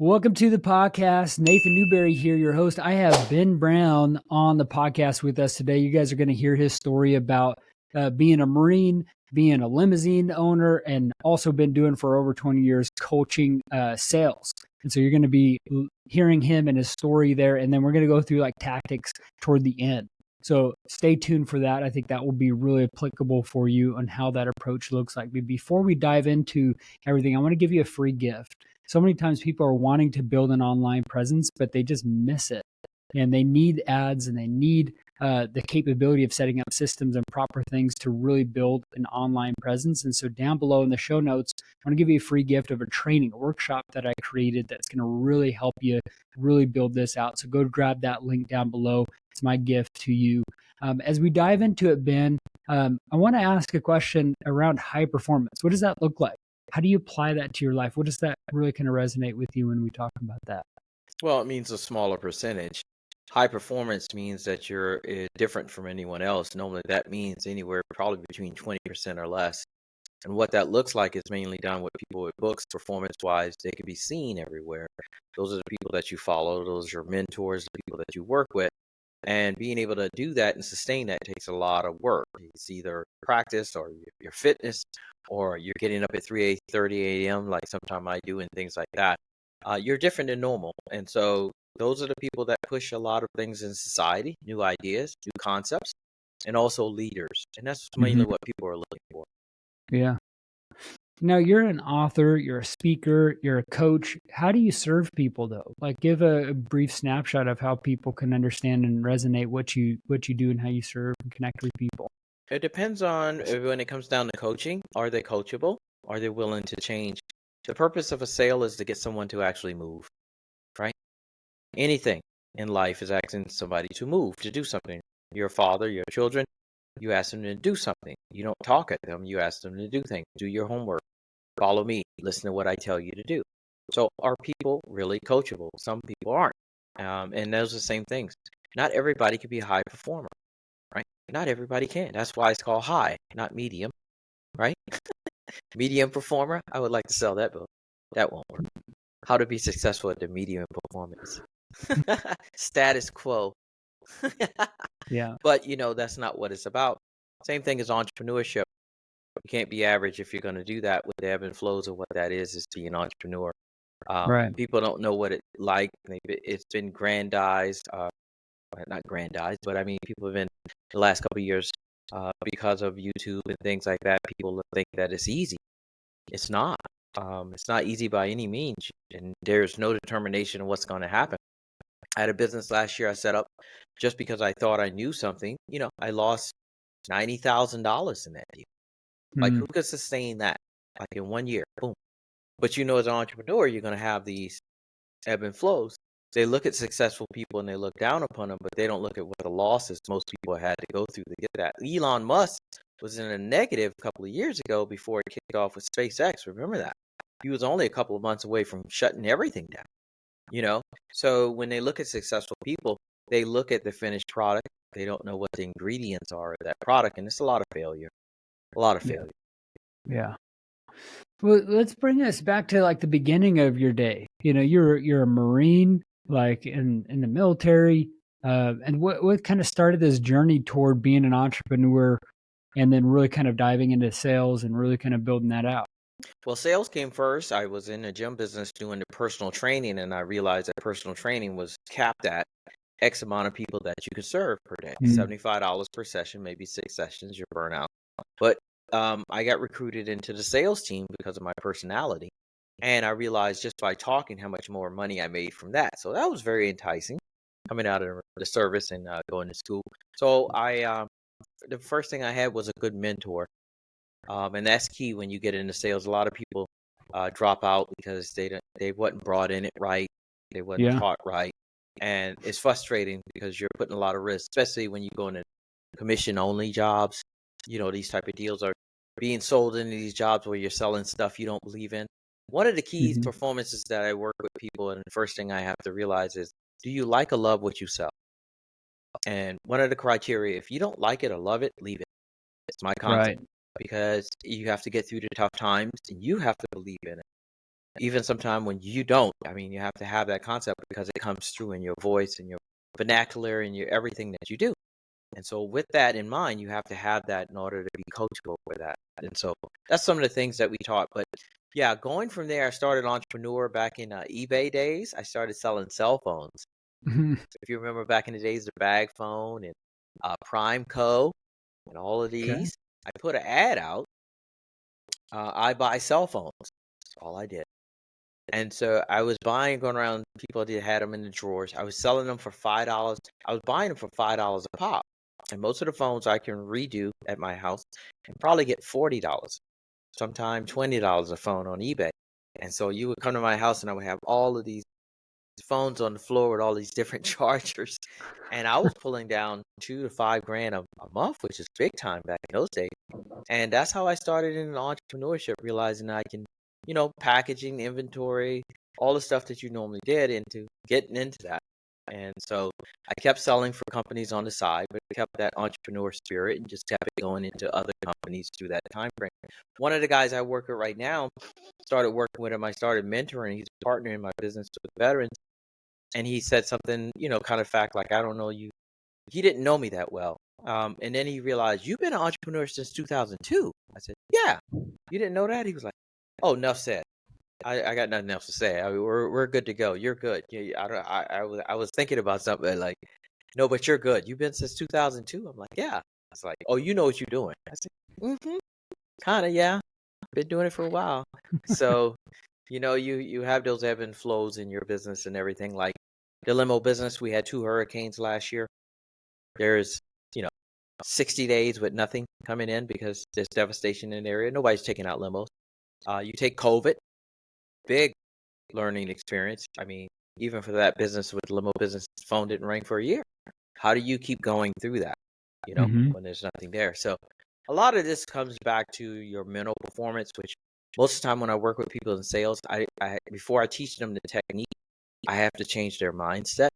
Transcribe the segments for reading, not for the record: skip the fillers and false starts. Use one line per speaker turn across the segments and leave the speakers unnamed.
Welcome to the podcast. Nathan Newberry here, your host. I have Ben Brown on the podcast with us today. You guys are going to hear his story about being a Marine, being a limousine owner, and also been doing for over 20 years coaching sales. And so you're going to be hearing him and his story there. And then we're going to go through like tactics toward the end. So stay tuned for that. I think that will be really applicable for you on how that approach looks like. But before we dive into everything, I want to give you a free gift. So many times people are wanting to build an online presence, but they just miss it. And they need ads and they need the capability of setting up systems and proper things to really build an online presence. And so down below in the show notes, I want to give you a free gift of a training, a workshop that I created that's going to really help you really build this out. So go grab that link down below. It's my gift to you. As we dive into it, Ben, I want to ask a question around high performance. What does that look like? How do you apply that to your life? What does that really kind of resonate with you when we talk about that?
Well, it means a smaller percentage. High performance means that you're different from anyone else. Normally, that means anywhere probably between 20% or less. And what that looks like is mainly done with people with books, performance-wise. They can be seen everywhere. Those are the people that you follow. Those are your mentors, the people that you work with. And being able to do that and sustain that takes a lot of work. It's either practice or your fitness, or you're getting up at 3:30 a.m. like sometimes I do and things like that. You're different than normal. And so those are the people that push a lot of things in society, new ideas, new concepts, and also leaders. And that's mainly what people are looking for.
Yeah. Now you're an author, you're a speaker, you're a coach. How do you serve people though? Like give a brief snapshot of how people can understand and resonate what you do and how you serve and connect with people.
It depends on when it comes down to coaching. Are they coachable? Are they willing to change? The purpose of a sale is to get someone to actually move, right? Anything in life is asking somebody to move, to do something. Your father, your children, you ask them to do something. You don't talk at them. You ask them to do things. Do your homework. Follow me. Listen to what I tell you to do. So are people really coachable? Some people aren't. And those are the same things. Not everybody can be a high performer, right? Not everybody can. That's why it's called high, not medium, right? Medium performer. I would like to sell that book. That won't work. How to be successful at the medium performance. Status quo.
Yeah.
But that's not what it's about. Same thing as entrepreneurship. You can't be average if you're going to do that with the ebb and flows of what that is being an entrepreneur.
Right.
People don't know what it's like. It's been grandized, not grandized, but I mean, people have been the last couple of years because of YouTube and things like that. People think that it's easy. It's not. It's not easy by any means, and there's no determination of what's going to happen. I had a business last year I set up just because I thought I knew something. I lost $90,000 in that deal. Like, who could sustain that? Like in 1 year, boom. But as an entrepreneur, you're going to have these ebb and flows. They look at successful people and they look down upon them, but they don't look at what the losses most people had to go through to get that. Elon Musk was in a negative a couple of years ago before it kicked off with SpaceX. Remember that? He was only a couple of months away from shutting everything down. So when they look at successful people, they look at the finished product. They don't know what the ingredients are of that product, and it's a lot of failure. A lot of failure.
Yeah. Well, let's bring us back to like the beginning of your day. You're a Marine, like in the military. And what kind of started this journey toward being an entrepreneur and then really kind of diving into sales and really kind of building that out?
Well, sales came first. I was in the gym business doing the personal training, and I realized that personal training was capped at X amount of people that you could serve per day, $75 per session, maybe 6 sessions, you're burnout. But I got recruited into the sales team because of my personality. And I realized just by talking how much more money I made from that. So that was very enticing coming out of the service and going to school. So the first thing I had was a good mentor. And that's key when you get into sales. A lot of people drop out because they wasn't brought in it right. They wasn't taught right. And it's frustrating because you're putting a lot of risk, especially when you go into commission only jobs. These type of deals are being sold into these jobs where you're selling stuff you don't believe in. One of the key performances that I work with people, and the first thing I have to realize is, do you like or love what you sell? And one of the criteria, if you don't like it or love it, leave it. It's my concept. Because you have to get through the tough times and you have to believe in it. even sometime when you don't. I mean, you have to have that concept because it comes through in your voice and your vernacular and your everything that you do. And so with that in mind, you have to have that in order to be coachable for that. And so that's some of the things that we taught. But yeah, going from there, I started entrepreneur back in eBay days. I started selling cell phones.
Mhm.
If you remember back in the days, the bag phone and Primeco and all of
Okay.
these, I put an ad out. I buy cell phones. That's all I did. And so I was buying, going around, people that had them in the drawers. I was selling them for $5. I was buying them for $5 a pop. And most of the phones I can redo at my house and probably get $40, sometimes $20 a phone on eBay. And so you would come to my house and I would have all of these phones on the floor with all these different chargers. And I was pulling down 2 to 5 grand a month, which is big time back in those days. And that's how I started in entrepreneurship, realizing I can, packaging, inventory, all the stuff that you normally did into getting into that. And so I kept selling for companies on the side, but kept that entrepreneur spirit and just kept it going into other companies through that time frame. One of the guys I work with right now, started working with him. I started mentoring. He's a partner in my business with veterans. And he said something, kind of fact, like, I don't know you. He didn't know me that well. And then he realized, you've been an entrepreneur since 2002. I said, yeah. You didn't know that? He was like, oh, enough said. I got nothing else to say. I mean, we're good to go. You're good. Yeah, I was thinking about something like, no, but you're good. You've been since 2002. I'm like, yeah. It's like, oh, you know what you're doing. I said, kind of, yeah. Been doing it for a while. So, you have those ebb and flows in your business and everything. Like the limo business, we had 2 hurricanes last year. There's, you know, 60 days with nothing coming in because there's devastation in the area. Nobody's taking out limos. You take COVID, big learning experience. I mean, even for that business with the limo business, the phone didn't ring for a year. How do you keep going through that,
Mhm.
when there's nothing there? So a lot of this comes back to your mental performance, which most of the time when I work with people in sales, I before I teach them the technique, I have to change their mindset.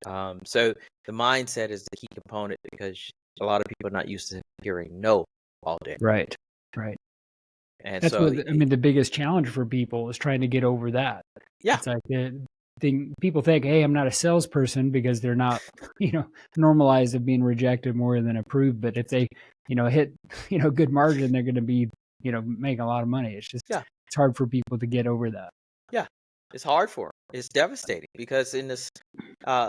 So the mindset is the key component because a lot of people are not used to hearing no all day.
Right. Right.
And
That's
so,
what I mean, the biggest challenge for people is trying to get over that.
yeah,
It's like the thing people think, "Hey, I'm not a salesperson," because they're not, normalized of being rejected more than approved. But if they, hit, good margin, they're gonna be, making a lot of money. It's just
yeah,
it's hard for people to get over that.
yeah. It's hard for 'em. It's devastating because in this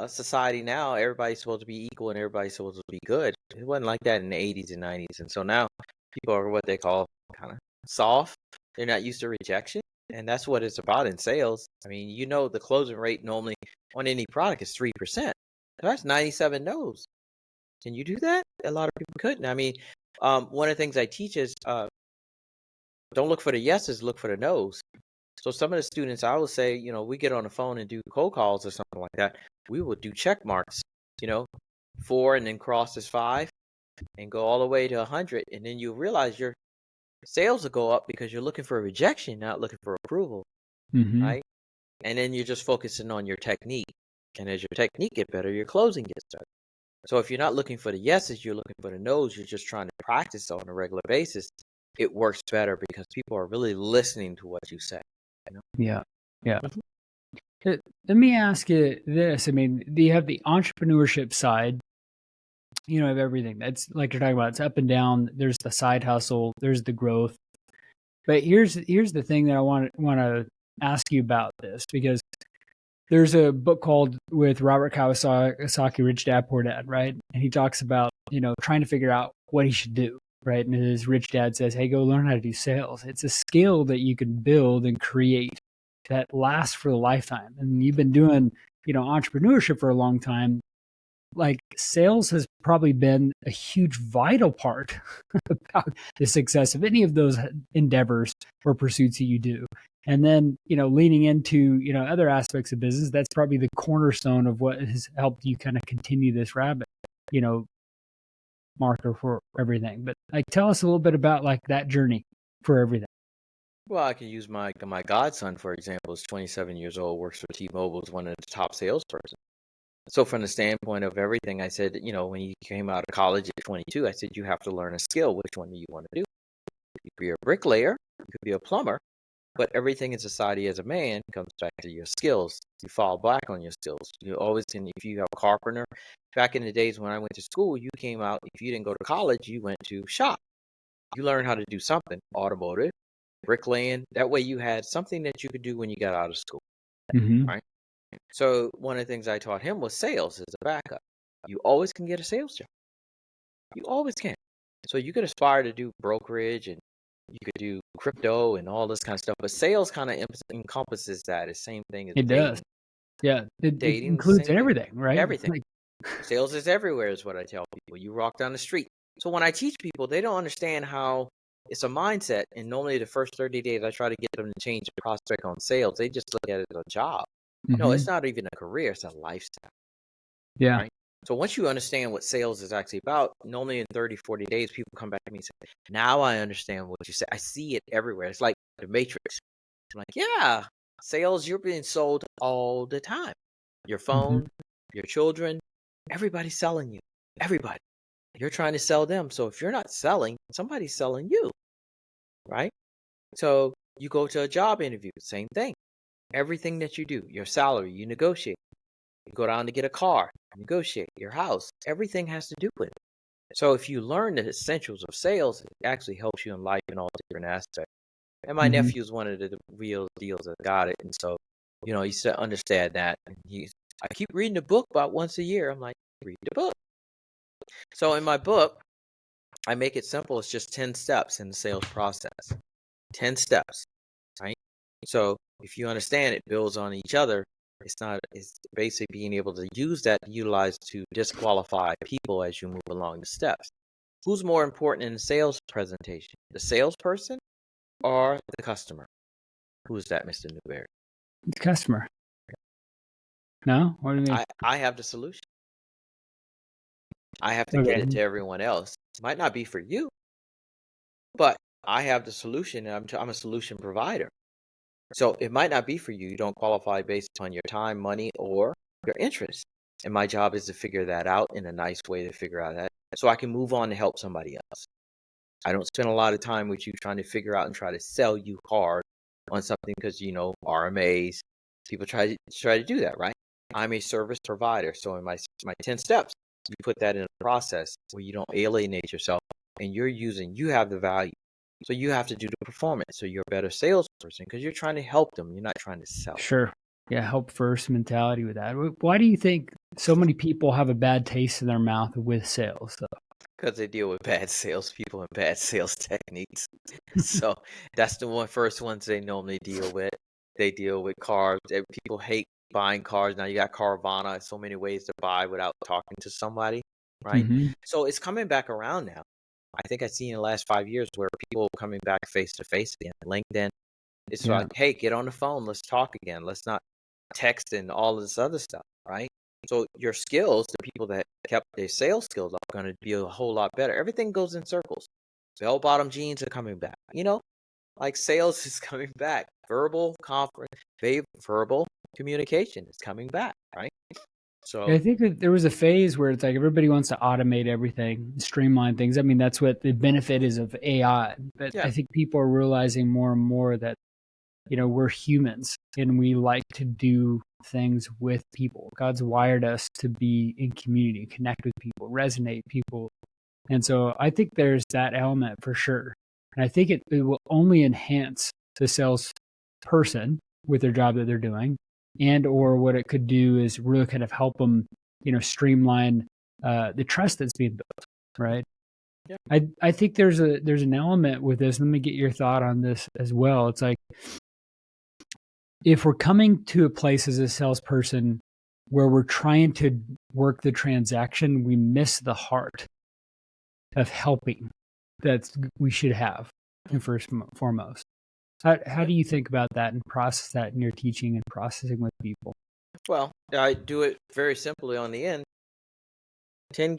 society now, everybody's supposed to be equal and everybody's supposed to be good. It wasn't like that in the 80s and 90s. And so now people are what they call kind of soft. They're not used to rejection. And that's what it's about in sales. I mean, the closing rate normally on any product is 3%. That's 97 no's. Can you do that? A lot of people couldn't. I mean, one of the things I teach is don't look for the yeses, look for the no's. So some of the students, I will say, we get on the phone and do cold calls or something like that. We will do check marks, you know, 4 and then cross as 5 and go all the way to 100. And then you realize your sales will go up because you're looking for a rejection, not looking for approval,
Mhm.
right? And then you're just focusing on your technique. And as your technique get better, your closing gets better. So if you're not looking for the yeses, you're looking for the nos, you're just trying to practice on a regular basis, it works better because people are really listening to what you say.
Yeah. Yeah.
Mhm.
Let me ask you this. I mean, do you have the entrepreneurship side, of everything? That's like you're talking about, it's up and down. There's the side hustle, there's the growth. But here's the thing that I want to ask you about this, because there's a book called with Robert Kawasaki, Rich Dad Poor Dad, right? And he talks about, trying to figure out what he should do, right? And his rich dad says, hey, go learn how to do sales. It's a skill that you can build and create that lasts for a lifetime. And you've been doing, entrepreneurship for a long time. Like sales has probably been a huge vital part about the success of any of those endeavors or pursuits that you do. And then, leaning into, other aspects of business, that's probably the cornerstone of what has helped you kind of continue this rabbit, you know, marker for everything. But like, tell us a little bit about like that journey for everything.
Well, I can use my godson, for example, is 27 years old, works for T-Mobile, is one of the top salesperson. So from the standpoint of everything, I said, when he came out of college at 22, I said, you have to learn a skill. Which one do you want to do? You could be a bricklayer, you could be a plumber, But everything in society as a man comes back to your skills. You fall back on your skills. You always can, if you have a carpenter, back in the days when I went to school, you came out, if you didn't go to college, you went to shop. You learned how to do something, automotive, bricklaying. That way you had something that you could do when you got out of school,
Mm-hmm.
right? So one of the things I taught him was sales as a backup. You always can get a sales job. You always can. So you could aspire to do brokerage and you could do crypto and all this kind of stuff, but sales kind of encompasses that. It's the same thing as
It does.
dating.
Yeah. It
Dating is the
includes
same thing.
everything, right?
Everything.
Like,
Sales is everywhere is what I tell people. You walk down the street. So when I teach people, they don't understand how it's a mindset. And normally the first 30 days, I try to get them to change the prospect on sales. They just look at it as a job. No, it's
mm-hmm.
not even a career. It's a lifestyle,
Yeah.
right? So once you understand what sales is actually about, normally in 30, 40 days, people come back to me and say, now I understand what you said. I see it everywhere. It's like the Matrix. I'm like, yeah, sales, you're being sold all the time. Your
Mm-hmm.
phone, your children, everybody's selling you. Everybody. You're trying to sell them. So if you're not selling, somebody's selling you, right? So you go to a job interview, same thing. Everything that you do, your salary, you negotiate. You go down to get a car, negotiate your house. Everything has to do with it. So if you learn the essentials of sales, it actually helps you in life in all different aspects. And my
Mm-hmm.
nephew's one of the real deals that got it. And so, he said, understand that. And I keep reading the book about once a year. I'm like, read the book. So in my book, I make it simple. It's just 10 steps in the sales process. 10 steps, right? So if you understand it builds on each other. It's basically being able to use that to utilize to disqualify people as you move along the steps. Who's more important in the sales presentation? The salesperson or the customer? Who is that, Mr. Newberry?
Customer. No? What do you mean?
I have the solution. I have to get
Okay.
it to everyone else. It might not be for you, but I have the solution, and I'm a solution provider. So it might not be for you. You don't qualify based on your time, money, or your interest. And my job is to figure that out in a nice way to figure out that so I can move on to help somebody else. I don't spend a lot of time with you trying to figure out and try to sell you hard on something because, RMAs, people try to do that, right? I'm a service provider. So in my 10 steps, you put that in a process where you don't alienate yourself and you have the value. So you have to do the performance. So you're a better salesperson because you're trying to help them. You're not trying to sell.
Sure. Yeah. Help first mentality with that. Why do you think so many people have a bad taste in their mouth with sales, though?
Because they deal with bad salespeople and bad sales techniques. So that's the first ones they normally deal with. They deal with cars. People hate buying cars. Now you got Carvana. So many ways to buy without talking to somebody, right?
Mm-hmm.
So it's coming back around now. I think I've seen in the last 5 years where people are coming back face to face again. LinkedIn. It's
Yeah.
like, hey, get on the phone. Let's talk again. Let's not text and all this other stuff, right? So your skills, the people that kept their sales skills are going to be a whole lot better. Everything goes in circles. Bell-bottom jeans are coming back. Like sales is coming back. Verbal communication is coming back, right? So
I think that there was a phase where it's like everybody wants to automate everything, streamline things. I mean, that's what the benefit is of AI. But
yeah,
I think people are realizing more and more that, we're humans and we like to do things with people. God's wired us to be in community, connect with people, resonate people. And so I think there's that element for sure. And I think it will only enhance the salesperson with their job that they're doing. And or what it could do is really kind of help them, streamline the trust that's being built, right?
yeah.
I think there's an element with this. Let me get your thought on this as well. It's like if we're coming to a place as a salesperson where we're trying to work the transaction, we miss the heart of helping that we should have in first and foremost. How do you think about that and process that in your teaching and processing with people?
Well, I do it very simply on the end. 10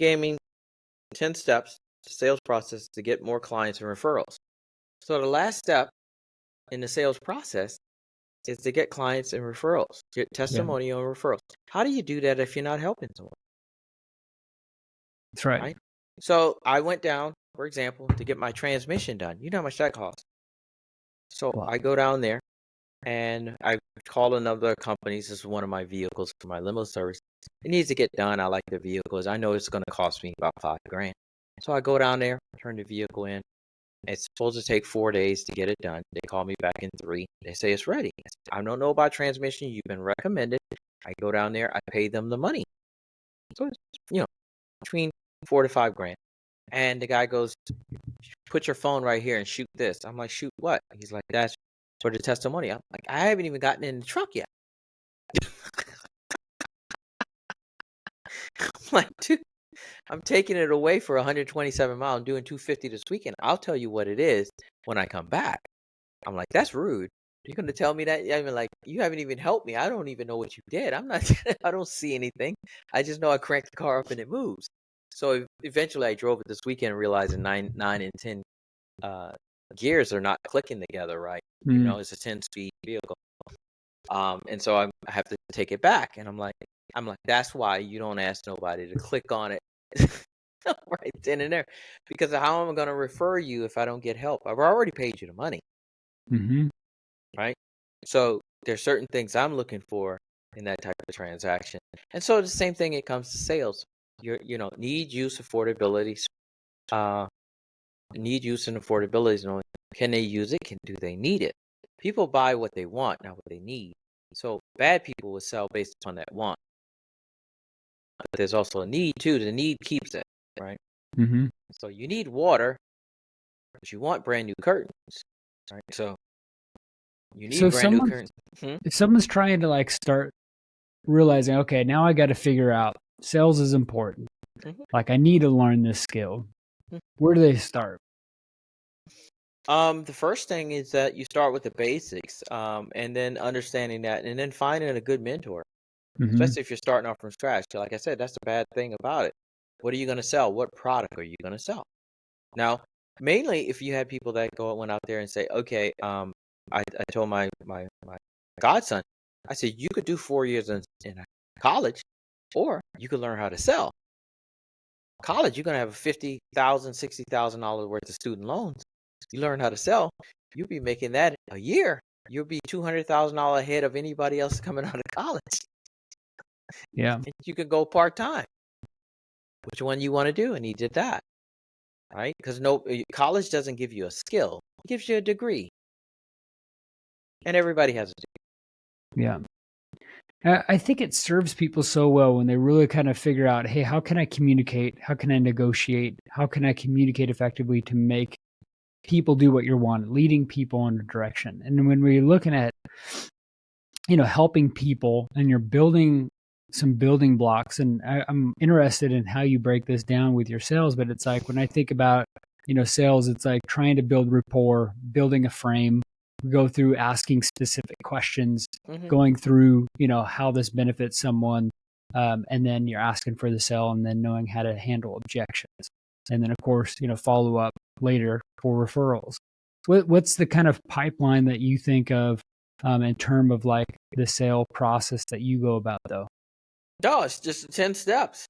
steps to sales process to get more clients and referrals. So the last step in the sales process is to get clients and referrals, get testimonial and referrals. How do you do that if you're not helping someone?
That's right.
Right? So I went down, for example, to get my transmission done. You know how much that costs. So
Wow.
I go down there and I called another company. This is one of my vehicles for my limo service. It needs to get done. I like the vehicles. I know it's going to cost me about $5,000. So I go down there, turn the vehicle in. It's supposed to take 4 days to get it done. They call me back in 3. They say it's ready. I don't know about transmission. You've been recommended. I go down there. I pay them the money. So it's, between 4 to $5,000. And the guy goes, put your phone right here and shoot this. I'm like, shoot what? He's like, that's for the testimony. I'm like, I haven't even gotten in the truck yet. I'm like, dude, I'm taking it away for 127 miles. I'm doing 250 this weekend. I'll tell you what it is when I come back. I'm like, that's rude. You're going to tell me that? I mean, like, you haven't even helped me. I don't even know what you did. I'm not, I don't see anything. I just know I cranked the car up and it moves. So eventually I drove it this weekend, realizing 9 and 10 gears are not clicking together right. It's a 10-speed vehicle. And so I have to take it back. And I'm like, that's why you don't ask nobody to click on it right then and there. Because how am I going to refer you if I don't get help? I've already paid you the money. Right? So there's certain things I'm looking for in that type of transaction. And so the same thing, it comes to sales. Need, use, affordability. Need, use, and affordability. Can they use it? Do they need it? People buy what they want, not what they need. So bad people will sell based on that want. But there's also a need too. The need keeps it, right? So you need water, but you want brand new curtains, right? So you need brand new curtains.
If someone's trying to start realizing, okay, now I got to figure out sales is important. Like I need to learn this skill. Where do they start?
The first thing is that you start with the basics, and then understanding that, and then finding a good mentor, especially if you're starting off from scratch. So like I said, that's the bad thing about it. What are you going to sell? What product are you going to sell? Now, mainly if you had people that went out there and say, okay, I told my godson, I said, you could do 4 years in college, or you could learn how to sell. College, you're going to have $50,000, $60,000 worth of student loans. You learn how to sell, you'll be making that a year. You'll be $200,000 ahead of anybody else coming out of college.
Yeah.
And you could go part-time. Which one you want to do? And he did that. Right? Because college doesn't give you a skill. It gives you a degree. And everybody has a degree.
Yeah. I think it serves people so well when they really kind of figure out, hey, how can I communicate? How can I negotiate? How can I communicate effectively to make people do what you want, leading people in a direction? And when we're looking at, helping people and you're building some building blocks, and I'm interested in how you break this down with your sales, but it's like when I think about, sales, it's like trying to build rapport, building a frame. We go through asking specific questions, going through, how this benefits someone. And then you're asking for the sale and then knowing how to handle objections. And then, of course, follow up later for referrals. What's the kind of pipeline that you think of in terms of like the sale process that you go about though?
No, it's just 10 steps.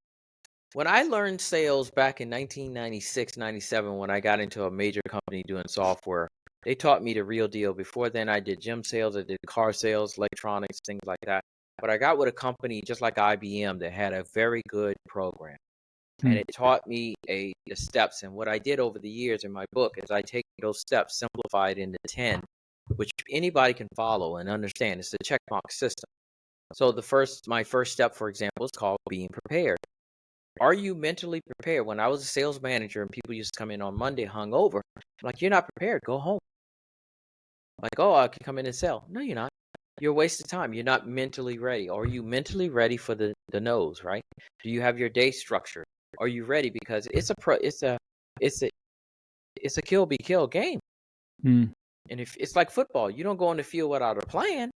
When I learned sales back in 1996, 97, when I got into a major company doing software, they taught me the real deal. Before then, I did gym sales, I did car sales, electronics, things like that. But I got with a company just like IBM that had a very good program. And it taught me the steps. And what I did over the years in my book is I take those steps simplified into 10, which anybody can follow and understand. It's a checkbox system. So my first step, for example, is called being prepared. Are you mentally prepared? When I was a sales manager and people used to come in on Monday hungover, I'm like, you're not prepared, go home. Like, oh, I can come in and sell. No, you're not. You're a waste of time. You're not mentally ready. Are you mentally ready for the no's, right? Do you have your day structured? Are you ready? Because it's a kill be kill game. And if it's like football, you don't go on the field without a plan,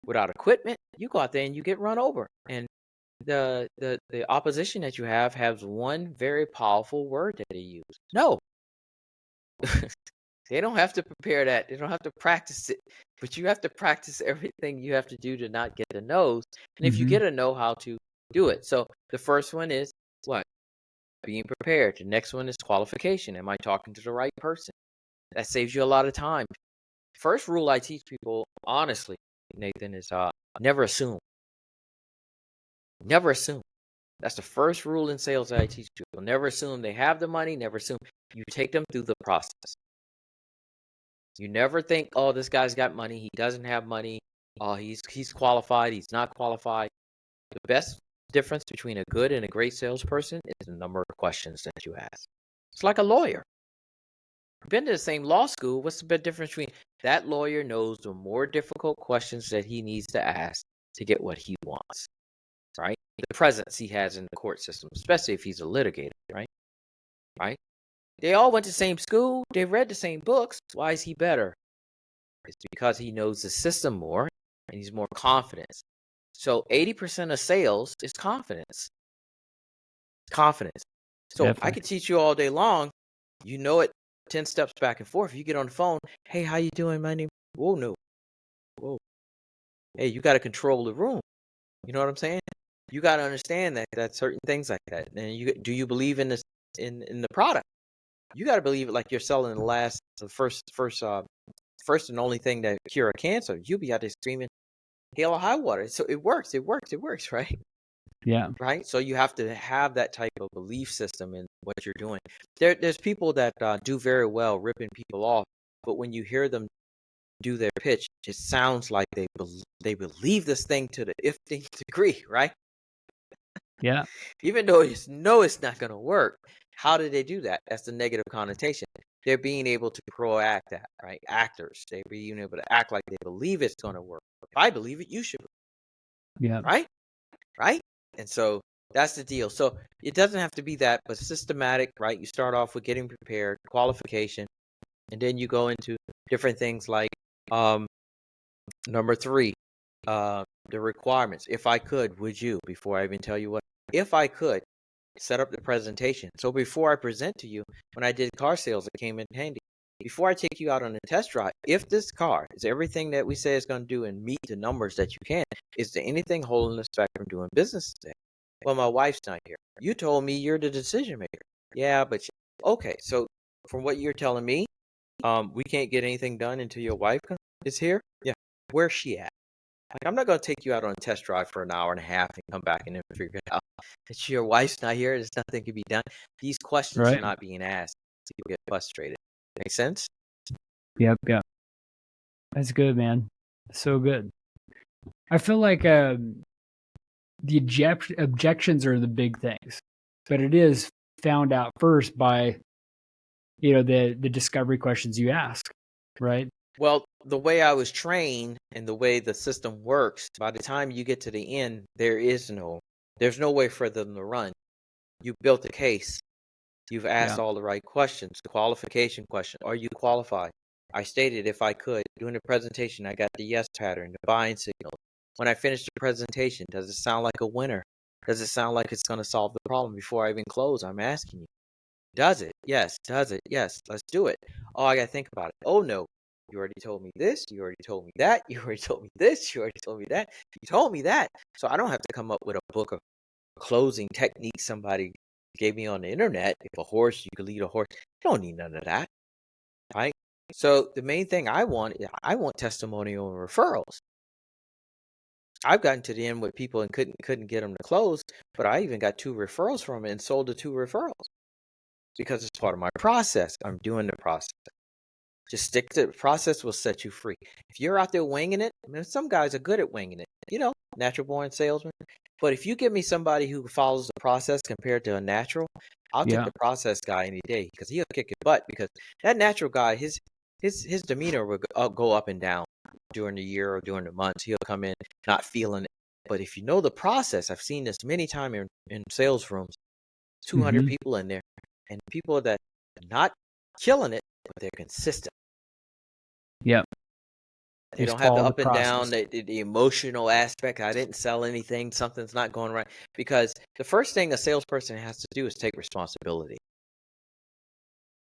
without equipment. You go out there and you get run over. And the opposition that you have has one very powerful word that they use. No. They don't have to prepare that. They don't have to practice it. But you have to practice everything you have to do to not get the no's. And if you get a no, how to do it. So the first one is what? Being prepared. The next one is qualification. Am I talking to the right person? That saves you a lot of time. First rule I teach people, honestly, Nathan, is never assume. Never assume. That's the first rule in sales that I teach people. Never assume they have the money. Never assume. You take them through the process. You never think, oh, this guy's got money. He doesn't have money. Oh, he's qualified. He's not qualified. The best difference between a good and a great salesperson is the number of questions that you ask. It's like a lawyer. You've been to the same law school. What's the big difference between that lawyer knows the more difficult questions that he needs to ask to get what he wants, right? The presence he has in the court system, especially if he's a litigator, right? Right? They all went to the same school. They read the same books. Why is he better? It's because he knows the system more and he's more confident. So 80% of sales is confidence. Confidence. So I
Definitely.
could teach you all day long. You know it 10 steps back and forth. You get on the phone. Hey, how you doing? My name. Whoa, no. Whoa. Hey, you got to control the room. You know what I'm saying? You got to understand that certain things like that. And do you believe in this in the product? You got to believe it like you're selling the first and only thing that cure cancer. You'll be out there screaming, hail or high water. So it works, right?
Yeah.
Right. So you have to have that type of belief system in what you're doing. There's people that do very well ripping people off, but when you hear them do their pitch, it sounds like they believe this thing to the 15th degree, right?
Yeah.
Even though it's not going to work. How did they do that? That's the negative connotation. They're being able to proact that, right? Actors, they're being able to act like they believe it's going to work. If I believe it, you should,
Yeah.
right? Right? And so that's the deal. So it doesn't have to be that, but systematic, right? You start off with getting prepared, qualification, and then you go into different things like number 3, the requirements. If I could, would you? Before I even tell you what, if I could, set up the presentation. So before I present to you, when I did car sales, it came in handy. Before I take you out on a test drive, if this car is everything that we say it's going to do and meet the numbers that you can, is there anything holding us back from doing business today? Well, my wife's not here. You told me you're the decision maker. Yeah, but okay. So from what you're telling me, we can't get anything done until your wife is here. Yeah, where's she at? Like, I'm not going to take you out on a test drive for an hour and a half and come back and then figure it out. It's your wife's not here. There's nothing can be done. These questions are
Right.
not being asked. People get frustrated. Make sense?
Yep. Yeah. That's good, man. So good. I feel like the objections are the big things, but it is found out first by the discovery questions you ask, right?
Well, the way I was trained and the way the system works, by the time you get to the end, there's no way for them to run. You built a case. You've asked
Yeah.
all the right questions. The qualification question: are you qualified? I stated if I could. During the presentation, I got the yes pattern, the buying signal. When I finished the presentation, does it sound like a winner? Does it sound like it's going to solve the problem? Before I even close, I'm asking you. Does it? Yes. Does it? Yes. Let's do it. Oh, I got to think about it. Oh, no. You already told me this. You already told me that. You already told me this. You already told me that. You told me that. So I don't have to come up with a book of closing techniques somebody gave me on the internet. If a horse, you could lead a horse. You don't need none of that. Right? So the main thing I want testimonial and referrals. I've gotten to the end with people and couldn't get them to close, but I even got 2 referrals from it and sold the 2 referrals because it's part of my process. I'm doing the process. Just stick to the process will set you free. If you're out there winging it, I mean, some guys are good at winging it, natural born salesman. But if you give me somebody who follows the process compared to a natural, I'll take
Yeah.
the process guy any day because he'll kick your butt. Because that natural guy, his demeanor will go up and down during the year or during the months. He'll come in not feeling it. But if you know the process, I've seen this many times in sales rooms, 200 people in there, and people that are not killing it, but they're consistent.
Yep.
They don't have the up and down, the emotional aspect. I didn't sell anything. Something's not going right. Because the first thing a salesperson has to do is take responsibility.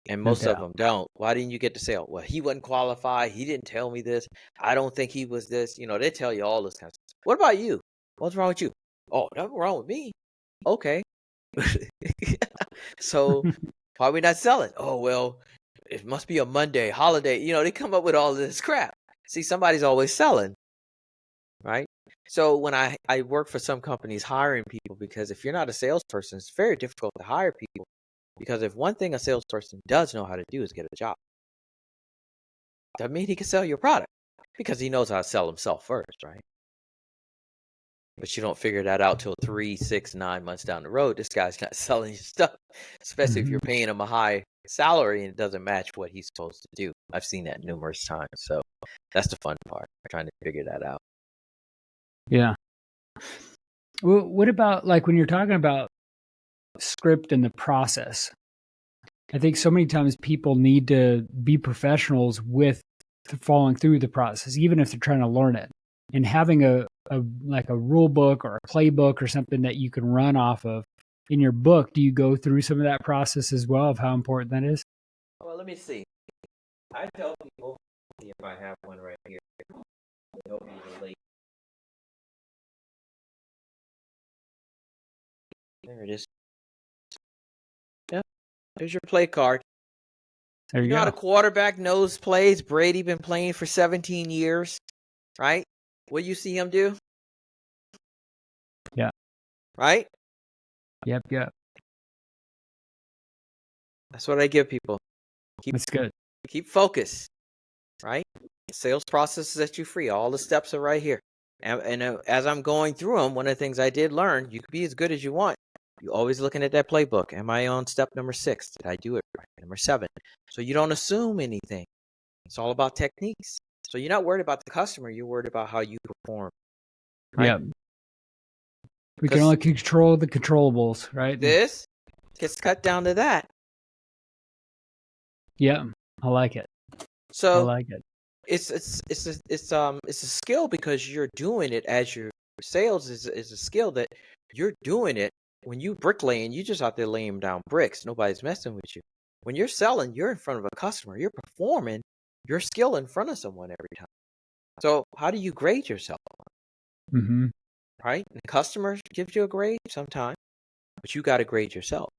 And most of them don't. Why didn't you get the sale? Well, he wasn't qualified. He didn't tell me this. I don't think he was this. They tell you all this kind of stuff. What about you? What's wrong with you? Oh, nothing wrong with me. Okay. So why are we not selling? Oh, well, it must be a Monday holiday. They come up with all this crap. See, somebody's always selling. right? So when I work for some companies hiring people, because if you're not a salesperson, it's very difficult to hire people, because if one thing a salesperson does know how to do is get a job, doesn't mean he can sell your product, because he knows how to sell himself first, right? But you don't figure that out till 3, 6, 9 months down the road. This guy's not selling your stuff, especially if you're paying him a high salary and it doesn't match what he's supposed to do. I've seen that numerous times. So that's the fun part, trying to figure that out.
Yeah. Well, what about like when you're talking about script and the process? I think so many times people need to be professionals with following through the process, even if they're trying to learn it. And having a like a rule book or a playbook or something that you can run off of. In your book, do you go through some of that process as well of how important that is?
Well, let me see. I tell people, see if I have one right here. Help me relate. There it is. Yeah, there's your play card.
There you
know
go.
how the quarterback knows plays? Brady been playing for 17 years, right? What do you see him do?
Yeah.
Right?
Yep.
That's what I give people.
That's good.
Keep focused, right? The sales process set you free. All the steps are right here. And as I'm going through them, one of the things I did learn, you can be as good as you want. You're always looking at that playbook. Am I on step number 6? Did I do it right? Number 7. So you don't assume anything. It's all about techniques. So you're not worried about the customer. You're worried about how you perform. Right?
Yeah. We can only control the controllables, right?
This gets cut down to that.
Yeah, I like it.
So
I like it.
It's a skill, because you're doing it as your sales is a skill that you're doing it. When you bricklaying, you just out there laying down bricks. Nobody's messing with you. When you're selling, you're in front of a customer. You're performing your skill in front of someone every time. So how do you grade yourself?
Mm-hmm.
Right? The customer gives you a grade sometimes, but you got to grade yourself.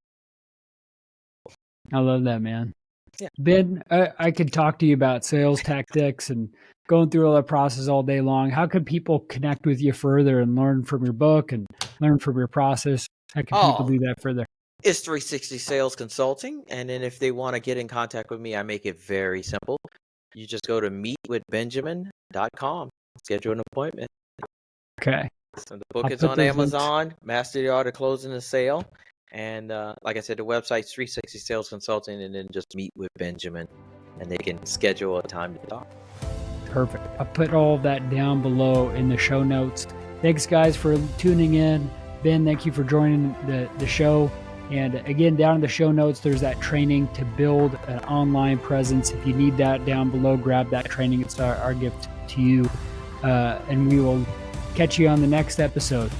I love that, man.
Yeah.
Ben, I could talk to you about sales tactics and going through all that process all day long. How could people connect with you further and learn from your book and learn from your process? How can people do that further?
It's 360 Sales Consulting. And then if they want to get in contact with me, I make it very simple. You just go to meetwithbenjamin.com, schedule an appointment.
Okay.
So the book is on Amazon, Master the Art of Closing a Sale. And like I said, the website's 360 Sales Consulting, and then just meet with Benjamin, and they can schedule a time to talk.
Perfect. I'll put all of that down below in the show notes. Thanks, guys, for tuning in. Ben, thank you for joining the show. And again, down in the show notes, there's that training to build an online presence. If you need that down below, grab that training. It's our gift to you. And we will catch you on the next episode.